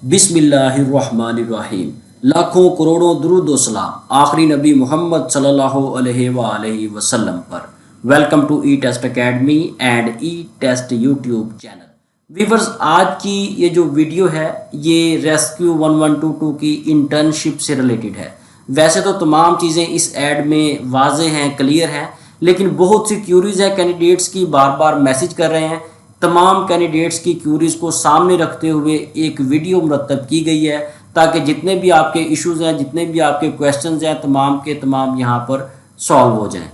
बिस्मिल्लाहिर्रहमानिर्रहीम। लाखों करोड़ों दुरूद व सलाम आखिरी नबी मोहम्मद सल्लल्लाहु अलैहि वसल्लम पर। Welcome to E test academy and E test YouTube channel. Viewers, आज की ये जो वीडियो है ये रेस्क्यू 1122 की इंटर्नशिप से रिलेटेड है। वैसे तो तमाम चीज़ें इस ऐड में वाजे हैं, क्लियर हैं, लेकिन बहुत सी क्यूरीज है कैंडिडेट्स की, बार बार मैसेज कर रहे हैं। तमाम कैंडिडेट्स की क्यूरीज को सामने रखते हुए एक वीडियो मुरतब की गई है ताकि जितने भी आपके इश्यूज हैं, जितने भी आपके क्वेश्चंस हैं, तमाम के तमाम यहाँ पर सॉल्व हो जाएं।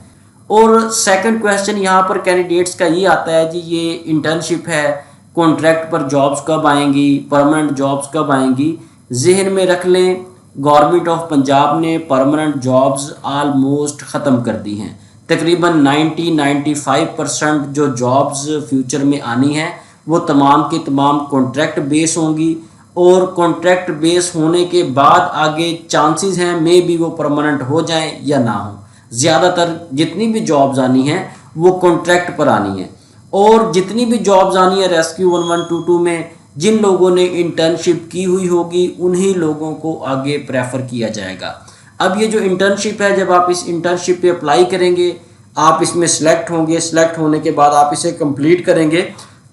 और सेकंड क्वेश्चन यहाँ पर कैंडिडेट्स का ये आता है जी, ये इंटर्नशिप है, कॉन्ट्रैक्ट पर जॉब्स कब आएंगी, परमानेंट जॉब्स कब आएंगी। जहन में रख लें, गवर्नमेंट ऑफ पंजाब ने परमानेंट जॉब्स आलमोस्ट ख़त्म कर दी हैं। तकरीबन 90-95% जो जॉब्स फ्यूचर में आनी है वो तमाम के तमाम कॉन्ट्रैक्ट बेस होंगी, और कॉन्ट्रैक्ट बेस होने के बाद आगे चांसेस हैं मे भी वो परमानेंट हो जाएं या ना हो। ज़्यादातर जितनी भी जॉब्स आनी हैं वो कॉन्ट्रैक्ट पर आनी है, और जितनी भी जॉब्स आनी है रेस्क्यू 1122 में जिन लोगों ने इंटर्नशिप की हुई होगी उन्हीं लोगों को आगे प्रेफर किया जाएगा। अब ये जो इंटर्नशिप है, जब आप इस इंटर्नशिप पे अप्लाई करेंगे, आप इसमें सेलेक्ट होंगे, सेलेक्ट होने के बाद आप इसे कंप्लीट करेंगे।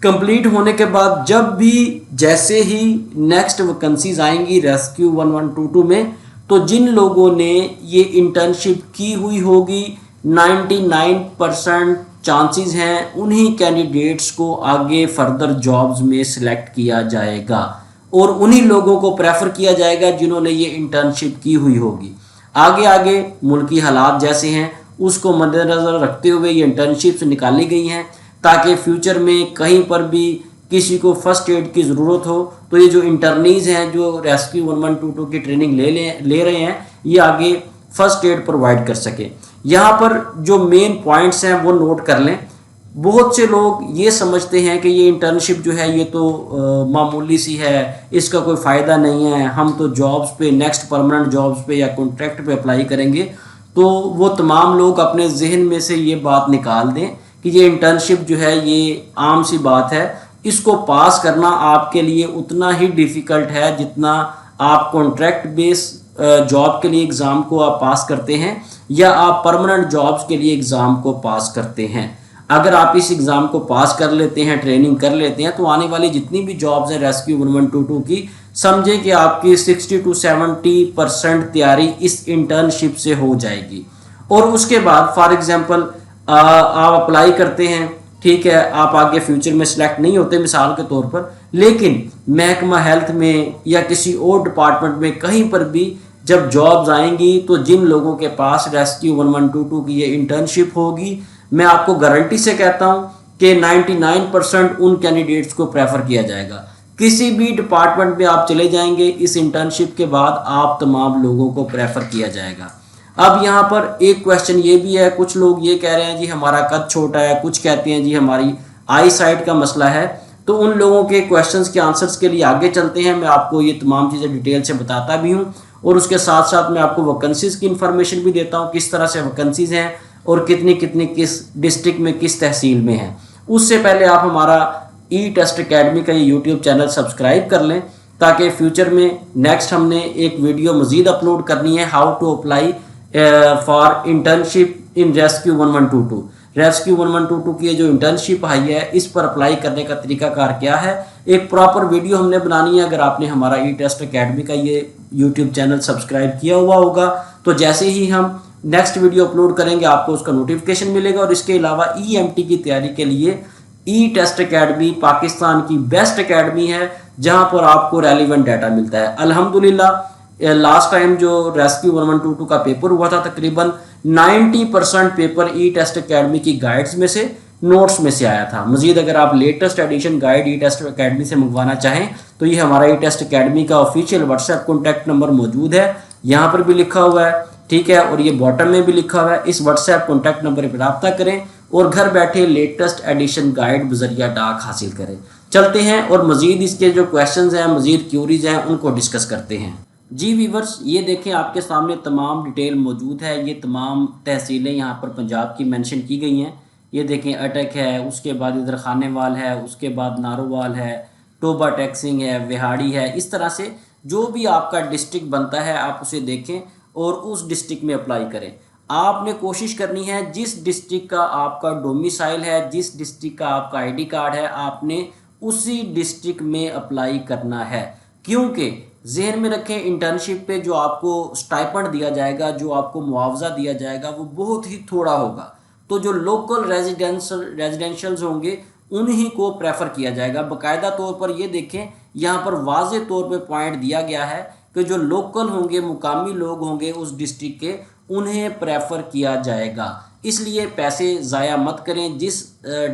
कंप्लीट होने के बाद जब भी जैसे ही नेक्स्ट वैकेंसीज आएंगी रेस्क्यू 1122 में, तो जिन लोगों ने ये इंटर्नशिप की हुई होगी 99% चांसेस हैं उन्हीं कैंडिडेट्स को आगे फर्दर जॉब्स में सिलेक्ट किया जाएगा, और उन्हीं लोगों को प्रेफर किया जाएगा जिन्होंने ये इंटर्नशिप की हुई होगी। आगे आगे मुल्की हालात जैसे हैं उसको मद्देनज़र रखते हुए ये इंटर्नशिप्स निकाली गई हैं ताकि फ्यूचर में कहीं पर भी किसी को फर्स्ट एड की ज़रूरत हो तो ये जो इंटर्नीज़ हैं जो रेस्क्यू 1122 की ट्रेनिंग ले रहे हैं ये आगे फर्स्ट एड प्रोवाइड कर सके। यहाँ पर जो मेन पॉइंट्स हैं वो नोट कर लें। बहुत से लोग ये समझते हैं कि ये इंटर्नशिप जो है ये तो मामूली सी है, इसका कोई फ़ायदा नहीं है, हम तो जॉब्स पे, नेक्स्ट परमानेंट जॉब्स पे या कॉन्ट्रैक्ट पे अप्लाई करेंगे। तो वो तमाम लोग अपने जहन में से ये बात निकाल दें कि ये इंटर्नशिप जो है ये आम सी बात है, इसको पास करना आपके लिए उतना ही डिफ़िकल्ट है जितना आप कॉन्ट्रैक्ट बेस जॉब के लिए एग्ज़ाम को आप पास करते हैं या आप परमानेंट जॉब्स के लिए एग्ज़ाम को पास करते हैं। अगर आप इस एग्ज़ाम को पास कर लेते हैं, ट्रेनिंग कर लेते हैं, तो आने वाली जितनी भी जॉब्स हैं रेस्क्यू 1122 की, समझें कि आपकी 60-70% तैयारी इस इंटर्नशिप से हो जाएगी। और उसके बाद फॉर एग्जांपल आप अप्लाई करते हैं, ठीक है, आप आगे फ्यूचर में सिलेक्ट नहीं होते मिसाल के तौर पर, लेकिन महकमा हेल्थ में या किसी और डिपार्टमेंट में कहीं पर भी जब जॉब्स आएंगी तो जिन लोगों के पास रेस्क्यू 1122 की ये इंटर्नशिप होगी, मैं आपको गारंटी से कहता हूं कि 99% उन कैंडिडेट्स को प्रेफर किया जाएगा। किसी भी डिपार्टमेंट में आप चले जाएंगे, इस इंटर्नशिप के बाद आप तमाम लोगों को प्रेफर किया जाएगा। अब यहाँ पर एक क्वेश्चन ये भी है, कुछ लोग ये कह रहे हैं जी हमारा कद छोटा है, कुछ कहते हैं जी हमारी आई साइट का मसला है। तो उन लोगों के क्वेश्चंस के आंसर्स के लिए आगे चलते हैं, मैं आपको ये तमाम चीज़ें डिटेल से बताता भी हूँ, और उसके साथ साथ मैं आपको वैकेंसीज़ की इन्फॉर्मेशन भी देता हूँ, किस तरह से वैकेंसीज़ हैं और कितनी कितनी किस डिस्ट्रिक्ट में किस तहसील में है। उससे पहले आप हमारा ई टेस्ट एकेडमी का ये यूट्यूब चैनल सब्सक्राइब कर लें ताकि फ्यूचर में नेक्स्ट हमने एक वीडियो मज़ीद अपलोड करनी है, how to apply for internship in rescue 1122। Rescue 1122 की ये जो इंटर्नशिप आई है इस पर अप्लाई करने का तरीकाकार क्या है, एक प्रॉपर वीडियो हमने बनानी है। अगर आपने हमारा ई टेस्ट एकेडमी का ये यूट्यूब चैनल सब्सक्राइब किया हुआ होगा तो जैसे ही हम नेक्स्ट वीडियो अपलोड करेंगे आपको उसका नोटिफिकेशन मिलेगा। और इसके अलावा EMT की तैयारी के लिए ई टेस्ट एकेडमी पाकिस्तान की बेस्ट एकेडमी है जहां पर आपको रेलिवेंट डाटा मिलता है। अल्हम्दुलिल्लाह लास्ट टाइम जो रेस्क्यू 1122 का पेपर हुआ था तकरीबन 90% पेपर ई टेस्ट एकेडमी की गाइड्स में से, नोट्स में से आया था। मजीद अगर आप लेटेस्ट एडिशन गाइड ई टेस्ट एकेडमी से मंगवाना चाहें तो ये हमारा ई टेस्ट एकेडमी का ऑफिशियल व्हाट्सएप कॉन्टैक्ट नंबर मौजूद है, यहाँ पर भी लिखा हुआ है, ठीक है, और ये बॉटम में भी लिखा हुआ है। इस व्हाट्सएप कॉन्टैक्ट नंबर पर रब्ता करें और घर बैठे लेटेस्ट एडिशन गाइड बजरिया डाक हासिल करें। चलते हैं और मजीद इसके जो क्वेश्चंस हैं, मजीद क्यूरीज हैं, उनको डिस्कस करते हैं। जी वीवर्स, ये देखें आपके सामने तमाम डिटेल मौजूद है। ये तमाम तहसीलें यहाँ पर पंजाब की मेंशन की गई हैं। ये देखें अटक है, उसके बाद इधर खानेवाल है, उसके बाद नारोवाल है, टोबा टैक्सिंग है, विहाड़ी है, इस तरह से जो भी आपका डिस्ट्रिक्ट बनता है आप उसे देखें और उस डिस्ट्रिक्ट में अप्लाई करें। आपने कोशिश करनी है जिस डिस्ट्रिक्ट का आपका डोमिसाइल है, जिस डिस्ट्रिक्ट का आपका आईडी कार्ड है, आपने उसी डिस्ट्रिक्ट में अप्लाई करना है। क्योंकि जहन में रखें, इंटर्नशिप पे जो आपको स्टाइपेंड दिया जाएगा, जो आपको मुआवजा दिया जाएगा, वो बहुत ही थोड़ा होगा। तो जो लोकल रेजिडेंशियल्स होंगे उन्हीं को प्रेफर किया जाएगा। बाकायदा तौर पर ये देखें, यहाँ पर वाज़े तौर पे पॉइंट दिया गया है कि जो लोकल होंगे, मुकामी लोग होंगे उस डिस्ट्रिक्ट के, उन्हें प्रेफर किया जाएगा। इसलिए पैसे ज़ाया मत करें। जिस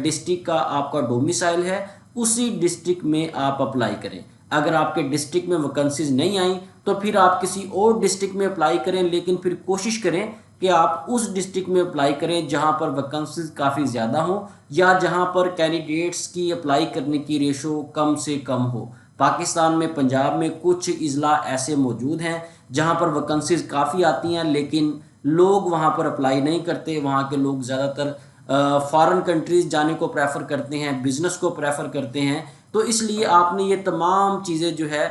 डिस्ट्रिक्ट का आपका डोमिसाइल है उसी डिस्ट्रिक्ट में आप अप्लाई करें। अगर आपके डिस्ट्रिक्ट में वैकेंसीज नहीं आई तो फिर आप किसी और डिस्ट्रिक्ट में अप्लाई करें, लेकिन फिर कोशिश करें कि आप उस डिस्ट्रिक्ट में अप्लाई करें जहां पर वैकेंसीज काफ़ी ज़्यादा हो या जहां पर कैंडिडेट्स की अप्लाई करने की रेशो कम से कम हो। पाकिस्तान में पंजाब में कुछ इज़ला ऐसे मौजूद हैं जहां पर वैकेंसीज काफ़ी आती हैं लेकिन लोग वहां पर अप्लाई नहीं करते। वहां के लोग ज़्यादातर फॉरेन कंट्रीज़ जाने को प्रेफर करते हैं, बिज़नेस को प्रेफर करते हैं। तो इसलिए आपने ये तमाम चीज़ें जो है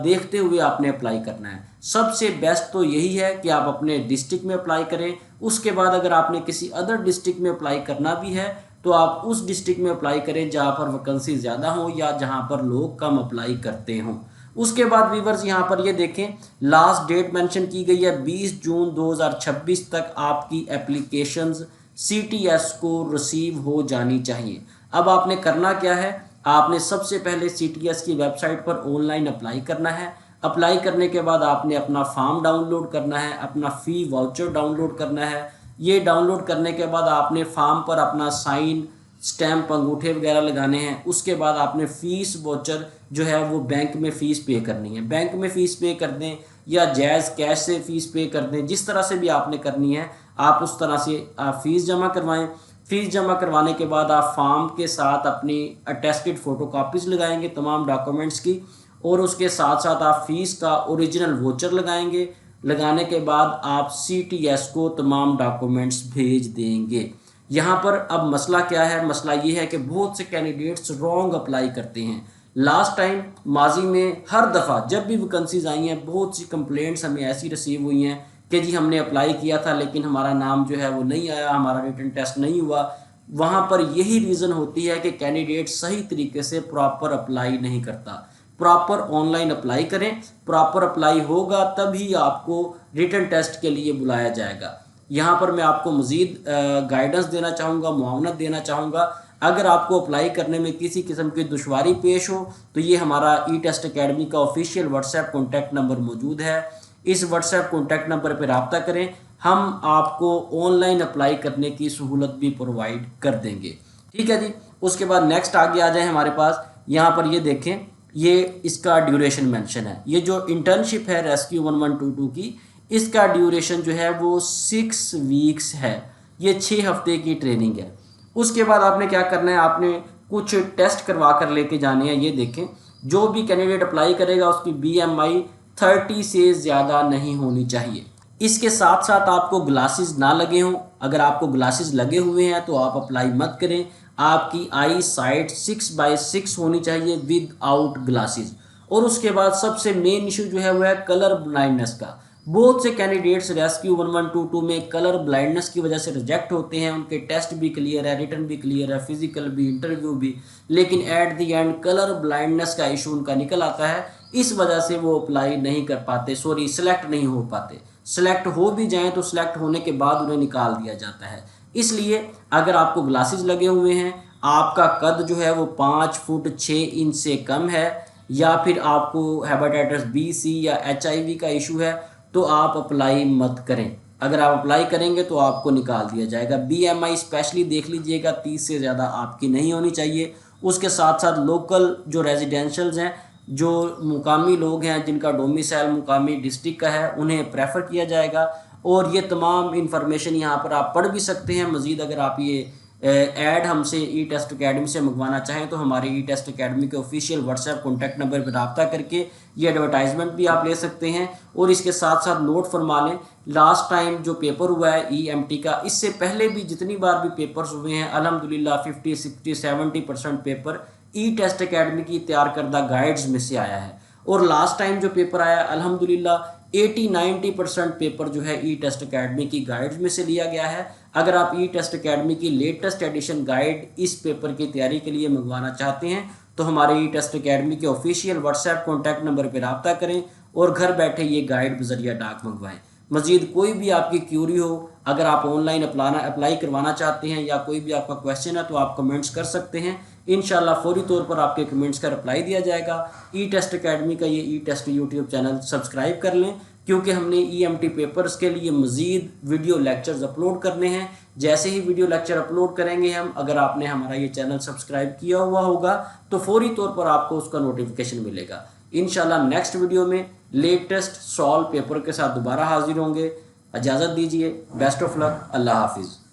देखते हुए आपने अप्लाई करना है। सबसे बेस्ट तो यही है कि आप अपने डिस्ट्रिक्ट में अप्लाई करें। उसके बाद अगर आपने किसी अदर डिस्ट्रिक्ट में अप्लाई करना भी है तो आप उस डिस्ट्रिक्ट में अप्लाई करें जहां पर वैकेंसी ज़्यादा हो या जहां पर लोग कम अप्लाई करते हों। उसके बाद व्यूअर्स यहाँ पर ये देखें, लास्ट डेट मेंशन की गई है 20 जून 2026 तक आपकी एप्लीकेशंस CTS को रिसीव हो जानी चाहिए। अब आपने करना क्या है, आपने सबसे पहले CTS की वेबसाइट पर ऑनलाइन अप्लाई करना है। अप्लाई करने के बाद आपने अपना फॉर्म डाउनलोड करना है, अपना फ़ी वाउचर डाउनलोड करना है। ये डाउनलोड करने के बाद आपने फॉर्म पर अपना साइन, स्टैम्प, अंगूठे वगैरह लगाने हैं। उसके बाद आपने फ़ीस वाउचर जो है वो बैंक में फ़ीस पे करनी है। बैंक में फ़ीस पे कर दें या जायज़ कैश से फ़ीस पे कर दें, जिस तरह से भी आपने करनी है आप उस तरह से फ़ीस जमा करवाएं। फ़ीस जमा करवाने के बाद आप फॉर्म के साथ अपनी अटेस्टेड फ़ोटो कापीज़ लगाएंगे तमाम डॉक्यूमेंट्स की, और उसके साथ साथ आप फ़ीस का ओरिजिनल वोचर लगाएंगे। लगाने के बाद आप CTS को तमाम डॉक्यूमेंट्स भेज देंगे। यहाँ पर अब मसला क्या है, मसला ये है कि बहुत से कैंडिडेट्स रॉन्ग अप्लाई करते हैं। लास्ट टाइम माजी में हर दफ़ा जब भी वैकेंसीज आई हैं, बहुत सी कंप्लेंट्स हमें ऐसी रिसीव हुई हैं कि जी हमने अप्लाई किया था लेकिन हमारा नाम जो है वो नहीं आया, हमारा रिटन टेस्ट नहीं हुआ। वहाँ पर यही रीज़न होती है कि कैंडिडेट सही तरीके से प्रॉपर अप्लाई नहीं करता। प्रॉपर ऑनलाइन अप्लाई करें, प्रॉपर अप्लाई होगा तभी आपको रिटन टेस्ट के लिए बुलाया जाएगा। यहाँ पर मैं आपको मज़ीद गाइडेंस देना चाहूँगा, मुआवनत देना चाहूँगा। अगर आपको अप्लाई करने में किसी किस्म की दुश्वारी पेश हो तो ये हमारा ई-टेस्ट अकेडमी का ऑफिशियल व्हाट्सएप कॉन्टैक्ट नंबर मौजूद है। इस व्हाट्सएप कॉन्टैक्ट नंबर पर रब्ता करें, हम आपको ऑनलाइन अप्लाई करने की सहूलत भी प्रोवाइड कर देंगे। ठीक है जी। उसके बाद नेक्स्ट आगे आ जाए हमारे पास, यहाँ पर ये देखें, ये इसका ड्यूरेशन मेंशन है। ये जो इंटर्नशिप है रेस्क्यू 1122 की, इसका ड्यूरेशन जो है वो 6 वीक्स है। ये 6 हफ्ते की ट्रेनिंग है। उसके बाद आपने क्या करना है, आपने कुछ टेस्ट करवा कर लेके जाने हैं। ये देखें, जो भी कैंडिडेट अप्लाई करेगा उसकी BMI 30 से ज़्यादा नहीं होनी चाहिए। इसके साथ साथ आपको ग्लासेस ना लगे हों। अगर आपको ग्लासेस लगे हुए हैं तो आप अप्लाई मत करें। आपकी आई साइट 6/6 होनी चाहिए विद आउट ग्लासेस। और उसके बाद सबसे मेन इशू जो है वो है कलर ब्लाइंडनेस का। बहुत से कैंडिडेट्स रेस्क्यू 1122 में कलर ब्लाइंडनेस की वजह से रिजेक्ट होते हैं। उनके टेस्ट भी क्लियर है, रिटन भी क्लियर है, फिजिकल भी, इंटरव्यू भी, लेकिन at the end colour blindness का इशू उनका निकल आता है। इस वजह से वो अप्लाई नहीं कर पाते, सेलेक्ट नहीं हो पाते। सेलेक्ट हो भी जाएं तो सेलेक्ट होने के बाद उन्हें निकाल दिया जाता है। इसलिए अगर आपको ग्लासेस लगे हुए हैं, आपका कद जो है वो 5 फुट 6 इंच से कम है, या फिर आपको हेपेटाइटिस B, C या HIV का इशू है, तो आप अप्लाई मत करें। अगर आप अप्लाई करेंगे तो आपको निकाल दिया जाएगा। BMI स्पेशली देख लीजिएगा, 30 से ज़्यादा आपकी नहीं होनी चाहिए। उसके साथ साथ लोकल जो रेजिडेंशियल्स हैं, जो मुकामी लोग हैं जिनका डोमिसाइल मुकामी डिस्ट्रिक्ट का है, उन्हें प्रेफर किया जाएगा। और ये तमाम इन्फॉर्मेशन यहाँ पर आप पढ़ भी सकते हैं। मज़ीद अगर आप ये ऐड हमसे ई-टेस्ट अकेडमी से मंगवाना चाहें तो हमारे ई-टेस्ट अकेडमी के ऑफिशियल व्हाट्सएप कॉन्टैक्ट नंबर पर रब्ता करके ये एडवर्टाइजमेंट भी आप ले सकते हैं। और इसके साथ साथ नोट फरमा लें, लास्ट टाइम जो पेपर हुआ है EMT का, इससे पहले भी जितनी बार भी पेपर्स हुए हैं अल्हम्दुलिल्लाह 50, 60, 70% पेपर ई टेस्ट अकेडमी की तैयार करदा गाइड्स में से आया है। और लास्ट टाइम जो पेपर आया अल्हम्दुलिल्लाह 80-90% पेपर जो है ई टेस्ट अकेडमी की गाइड्स में से लिया गया है। अगर आप ई टेस्ट अकेडमी की लेटेस्ट एडिशन गाइड इस पेपर की तैयारी के लिए मंगवाना चाहते हैं तो हमारे ई टेस्ट अकेडमी के ऑफिशियल व्हाट्सएप कॉन्टैक्ट नंबर पर रब्ता करें और घर बैठे ये गाइड बजरिया डाक मंगवाएं। मज़ीद कोई भी आपकी क्यूरी हो, अगर आप ऑनलाइन अप्लाई करवाना चाहते हैं या कोई भी आपका क्वेश्चन है तो आप कमेंट्स कर सकते हैं। इंशाल्लाह फौरी तौर पर आपके कमेंट्स का रिप्लाई दिया जाएगा। ई टेस्ट अकेडमी का ये ई टेस्ट यूट्यूब चैनल सब्सक्राइब कर लें, क्योंकि हमने EMT पेपर्स के लिए मज़ीद वीडियो लेक्चर्स अपलोड करने हैं। जैसे ही वीडियो लेक्चर अपलोड करेंगे हम, अगर आपने हमारा ये चैनल सब्सक्राइब किया हुआ होगा तो फौरी तौर पर आपको उसका नोटिफिकेशन मिलेगा। इंशाल्लाह नेक्स्ट वीडियो में लेटेस्ट सॉल्व पेपर के साथ दोबारा हाजिर होंगे। इजाज़त दीजिए। Best of luck. अल्लाह हाफिज़।